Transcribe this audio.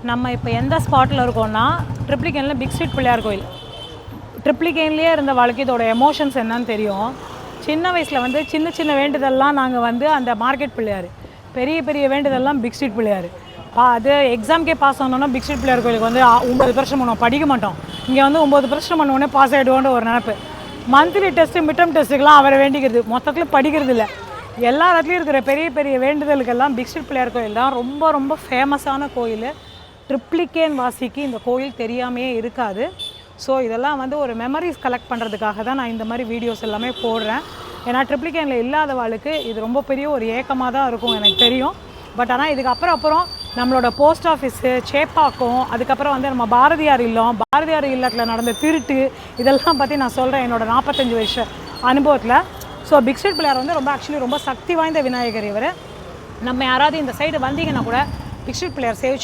நம்ம இப்போ எந்த ஸ்பாட்டில் இருக்கோம்னா ட்ரிப்ளிகேனில் பிக் ஸ்ட்ரீட் பிள்ளையார் கோயில். ட்ரிப்ளிகேன்லேயே இருந்த வாழ்க்கை இதோட எமோஷன்ஸ் என்னன்னு தெரியும். சின்ன வயசில் வந்து சின்ன சின்ன வேண்டுதல்லாம் நாங்கள் வந்து அந்த மார்க்கெட் பிள்ளையார், பெரிய பெரிய வேண்டுதல்லாம் பிக் ஸ்ட்ரீட் பிள்ளையார். அது எக்ஸாம்க்கே பாஸ் ஆனோன்னா பிக் ஸ்ட்ரீட் பிள்ளையார் கோயிலுக்கு வந்து 9 பிரச்சனை பண்ணுவோம், படிக்க மாட்டோம். இங்கே வந்து 9 பிரச்சனை பண்ணோடனே பாஸ் ஆகிடுவோன்ற ஒரு நினப்பு. மந்த்லி டெஸ்ட்டு மிட்டம் டெஸ்ட்டுக்கெலாம் அவரை வேண்டிக்கிறது, மொத்தத்தில் படிக்கிறது இல்லை. எல்லா இடத்துலையும் இருக்கிற பெரிய பெரிய வேண்டுதலுக்கெல்லாம் பிக் ஸ்ட்ரீட் பிள்ளையார் கோயில் தான் ரொம்ப ரொம்ப ஃபேமஸான கோயில். ட்ரிப்ளிகேன் வாசிக்கு இந்த கோயில் தெரியாமையே இருக்காது. ஸோ இதெல்லாம் வந்து ஒரு மெமரிஸ் கலெக்ட் பண்ணுறதுக்காக தான் நான் இந்த மாதிரி வீடியோஸ் எல்லாமே போடுறேன். ஏன்னா ட்ரிப்ளிகேனில் இல்லாதவாளுக்கு இது ரொம்ப பெரிய ஒரு ஏக்கமாக தான் இருக்கும் எனக்கு தெரியும். பட் ஆனால் இதுக்கப்புறம் நம்மளோட போஸ்ட் ஆஃபீஸு, சேப்பாக்கம், அதுக்கப்புறம் வந்து நம்ம பாரதியார் இல்லம், பாரதியார் இல்லத்தில் நடந்த திருட்டு, இதெல்லாம் பற்றி நான் சொல்கிறேன் என்னோடய 45 வருஷ அனுபவத்தில். ஸோ பிக் ஸ்ட்ரீட் பிள்ளையார் வந்து ஆக்சுவலி ரொம்ப சக்தி வாய்ந்த விநாயகர் இவர். நம்ம யாராவது இந்த சைடு வந்தீங்கன்னா கூட பிக் ஸ்ட்ரீட் பிள்ளையார் சேவிச்சு